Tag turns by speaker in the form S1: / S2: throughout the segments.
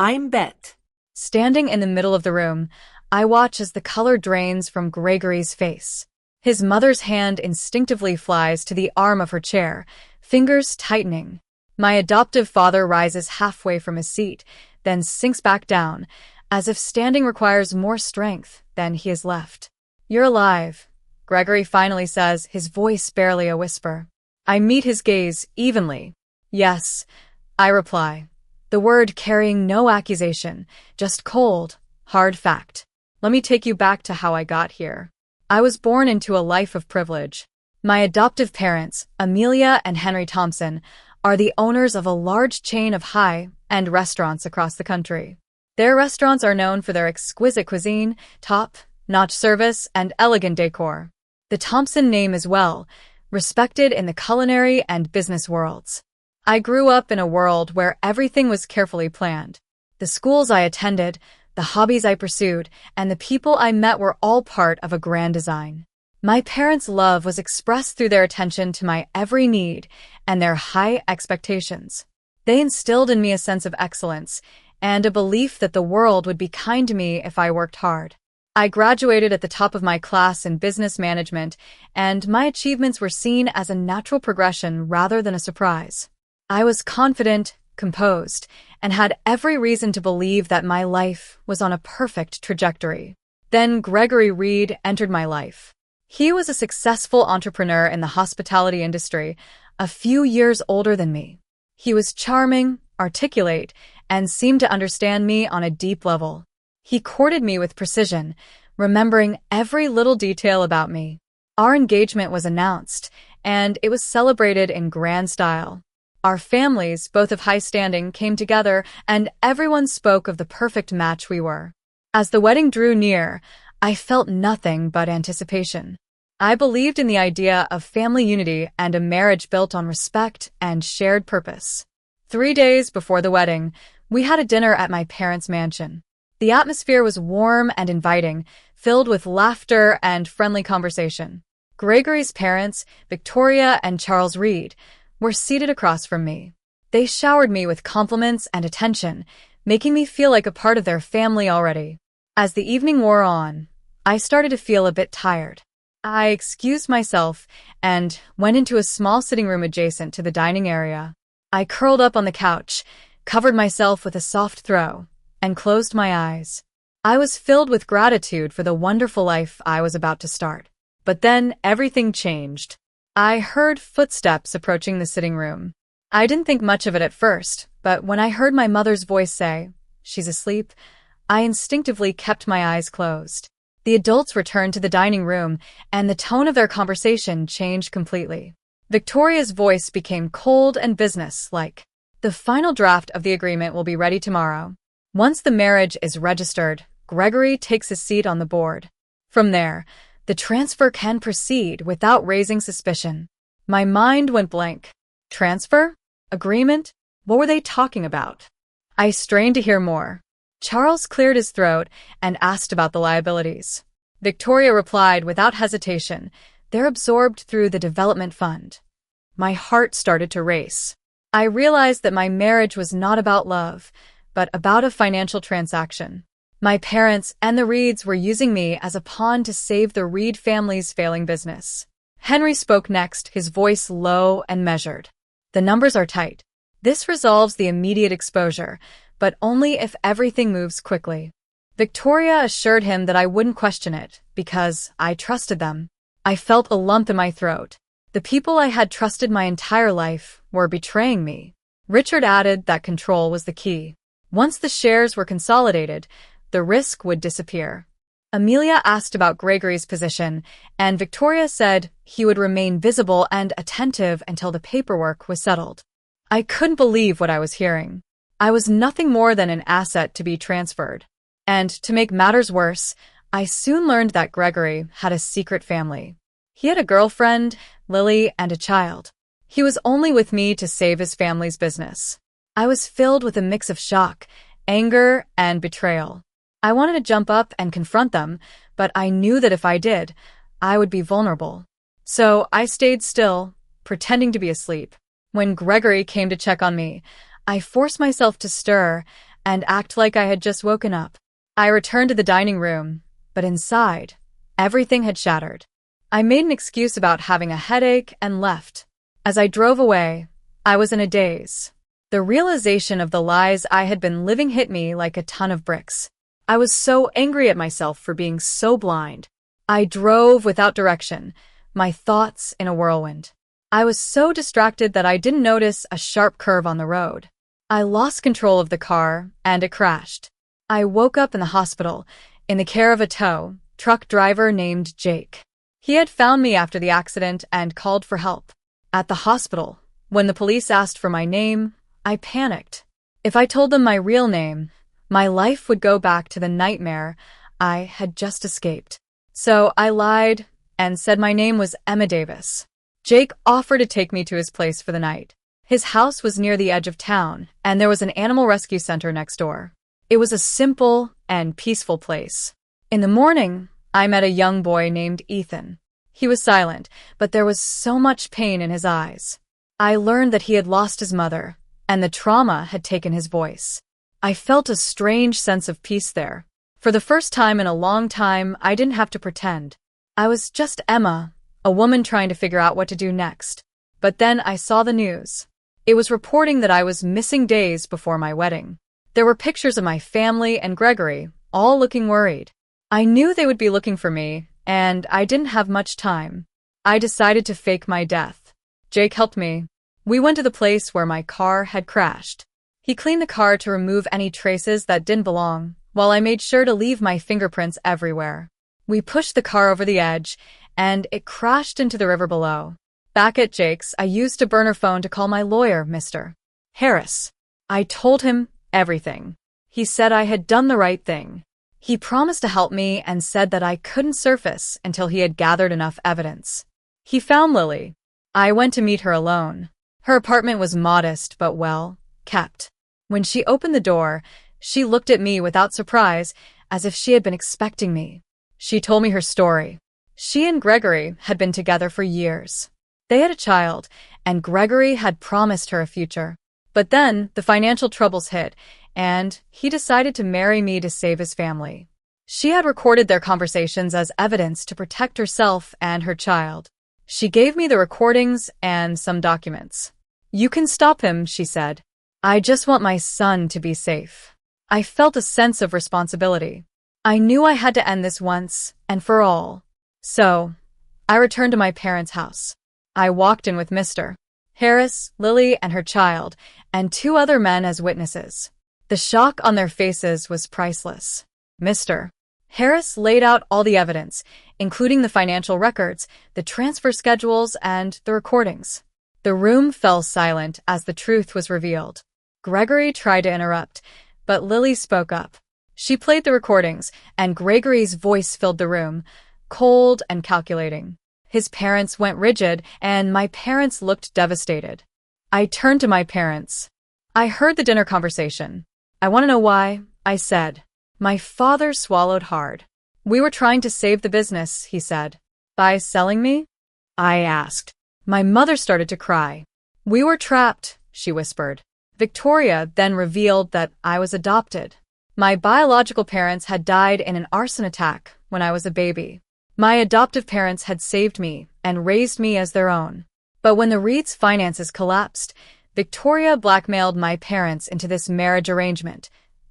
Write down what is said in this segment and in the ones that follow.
S1: I'm Bet.
S2: Standing in the middle of the room, I watch as the color drains from Gregory's face. His mother's hand instinctively flies to the arm of her chair, fingers tightening. My adoptive father rises halfway from his seat, then sinks back down, as if standing requires more strength than he has left. "You're alive," Gregory finally says, his voice barely a whisper. I meet his gaze evenly. "Yes," I reply, the word carrying no accusation, just cold, hard fact. Let me take you back to how I got here. I was born into a life of privilege. My adoptive parents, Amelia and Henry Thompson, are the owners of a large chain of high-end restaurants across the country. Their restaurants are known for their exquisite cuisine, top-notch service, and elegant decor. The Thompson name is well respected in the culinary and business worlds. I grew up in a world where everything was carefully planned. The schools I attended, the hobbies I pursued, and the people I met were all part of a grand design. My parents' love was expressed through their attention to my every need and their high expectations. They instilled in me a sense of excellence and a belief that the world would be kind to me if I worked hard. I graduated at the top of my class in business management, and my achievements were seen as a natural progression rather than a surprise. I was confident, composed, and had every reason to believe that my life was on a perfect trajectory. Then Gregory Reed entered my life. He was a successful entrepreneur in the hospitality industry, a few years older than me. He was charming, articulate, and seemed to understand me on a deep level. He courted me with precision, remembering every little detail about me. Our engagement was announced, and it was celebrated in grand style. Our families, both of high standing, came together, and everyone spoke of the perfect match we were. As the wedding drew near, I felt nothing but anticipation. I believed in the idea of family unity and a marriage built on respect and shared purpose. 3 days before the wedding, we had a dinner at my parents' mansion. The atmosphere was warm and inviting, filled with laughter and friendly conversation. Gregory's parents, Victoria and Charles Reed, were seated across from me. They showered me with compliments and attention, making me feel like a part of their family already. As the evening wore on, I started to feel a bit tired. I excused myself and went into a small sitting room adjacent to the dining area. I curled up on the couch, covered myself with a soft throw, and closed my eyes. I was filled with gratitude for the wonderful life I was about to start. But then everything changed. I heard footsteps approaching the sitting room. I didn't think much of it at first, but when I heard my mother's voice say, "She's asleep," I instinctively kept my eyes closed. The adults returned to the dining room, and the tone of their conversation changed completely. Victoria's voice became cold and business-like. "The final draft of the agreement will be ready tomorrow. Once the marriage is registered, Gregory takes his seat on the board. From there, the transfer can proceed without raising suspicion." My mind went blank. Transfer? Agreement? What were they talking about? I strained to hear more. Charles cleared his throat and asked about the liabilities. Victoria replied without hesitation, "They're absorbed through the development fund." My heart started to race. I realized that my marriage was not about love, but about a financial transaction. My parents and the Reeds were using me as a pawn to save the Reed family's failing business. Henry spoke next, his voice low and measured. "The numbers are tight. This resolves the immediate exposure, but only if everything moves quickly." Victoria assured him that I wouldn't question it, because I trusted them. I felt a lump in my throat. The people I had trusted my entire life were betraying me. Richard added that control was the key. Once the shares were consolidated, the risk would disappear. Amelia asked about Gregory's position, and Victoria said he would remain visible and attentive until the paperwork was settled. I couldn't believe what I was hearing. I was nothing more than an asset to be transferred. And to make matters worse, I soon learned that Gregory had a secret family. He had a girlfriend, Lily, and a child. He was only with me to save his family's business. I was filled with a mix of shock, anger, and betrayal. I wanted to jump up and confront them, but I knew that if I did, I would be vulnerable. So I stayed still, pretending to be asleep. When Gregory came to check on me, I forced myself to stir and act like I had just woken up. I returned to the dining room, but inside, everything had shattered. I made an excuse about having a headache and left. As I drove away, I was in a daze. The realization of the lies I had been living hit me like a ton of bricks. I was so angry at myself for being so blind. I drove without direction, my thoughts in a whirlwind. I was so distracted that I didn't notice a sharp curve on the road. I lost control of the car, and it crashed. I woke up in the hospital, in the care of a tow truck driver named Jake. He had found me after the accident and called for help. At the hospital, when the police asked for my name, I panicked. If I told them my real name, my life would go back to the nightmare I had just escaped. So I lied and said my name was Emma Davis. Jake offered to take me to his place for the night. His house was near the edge of town, and there was an animal rescue center next door. It was a simple and peaceful place. In the morning, I met a young boy named Ethan. He was silent, but there was so much pain in his eyes. I learned that he had lost his mother, and the trauma had taken his voice. I felt a strange sense of peace there. For the first time in a long time, I didn't have to pretend. I was just Emma, a woman trying to figure out what to do next. But then I saw the news. It was reporting that I was missing days before my wedding. There were pictures of my family and Gregory, all looking worried. I knew they would be looking for me, and I didn't have much time. I decided to fake my death. Jake helped me. We went to the place where my car had crashed. He cleaned the car to remove any traces that didn't belong, while I made sure to leave my fingerprints everywhere. We pushed the car over the edge, and it crashed into the river below. Back at Jake's, I used a burner phone to call my lawyer, Mr. Harris. I told him everything. He said I had done the right thing. He promised to help me and said that I couldn't surface until he had gathered enough evidence. He found Lily. I went to meet her alone. Her apartment was modest but well kept. When she opened the door, she looked at me without surprise, as if she had been expecting me. She told me her story. She and Gregory had been together for years. They had a child, and Gregory had promised her a future. But then the financial troubles hit, and he decided to marry me to save his family. She had recorded their conversations as evidence to protect herself and her child. She gave me the recordings and some documents. "You can stop him," she said. "I just want my son to be safe." I felt a sense of responsibility. I knew I had to end this once and for all. So, I returned to my parents' house. I walked in with Mr. Harris, Lily, and her child, and 2 other men as witnesses. The shock on their faces was priceless. Mr. Harris laid out all the evidence, including the financial records, the transfer schedules, and the recordings. The room fell silent as the truth was revealed. Gregory tried to interrupt, but Lily spoke up. She played the recordings, and Gregory's voice filled the room, cold and calculating. His parents went rigid, and my parents looked devastated. I turned to my parents. I heard the dinner conversation. "I want to know why," I said. My father swallowed hard. "We were trying to save the business," he said. "By selling me?" I asked. My mother started to cry. "We were trapped," she whispered. Victoria then revealed that I was adopted. My biological parents had died in an arson attack when I was a baby. My adoptive parents had saved me and raised me as their own. But when the Reeds' finances collapsed, Victoria blackmailed my parents into this marriage arrangement,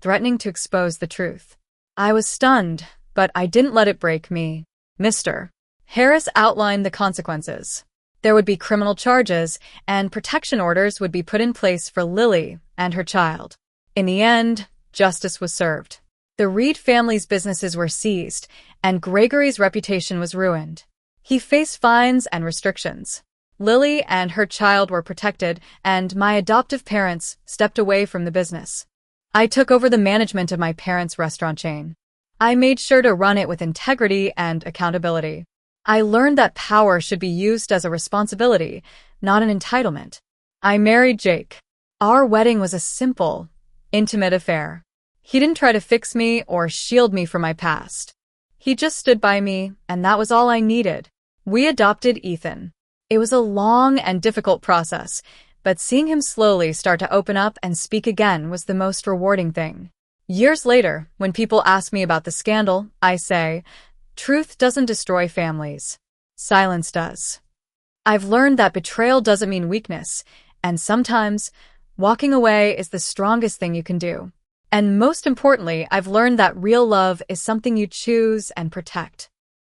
S2: threatening to expose the truth. I was stunned, but I didn't let it break me. Mr. Harris outlined the consequences. There would be criminal charges, and protection orders would be put in place for Lily and her child. In the end, justice was served. The Reed family's businesses were seized, and Gregory's reputation was ruined. He faced fines and restrictions. Lily and her child were protected, and my adoptive parents stepped away from the business. I took over the management of my parents' restaurant chain. I made sure to run it with integrity and accountability. I learned that power should be used as a responsibility, not an entitlement. I married Jake. Our wedding was a simple, intimate affair. He didn't try to fix me or shield me from my past. He just stood by me, and that was all I needed. We adopted Ethan. It was a long and difficult process, but seeing him slowly start to open up and speak again was the most rewarding thing. Years later, when people ask me about the scandal, I say, truth doesn't destroy families. Silence does. I've learned that betrayal doesn't mean weakness, and sometimes, walking away is the strongest thing you can do. And most importantly, I've learned that real love is something you choose and protect.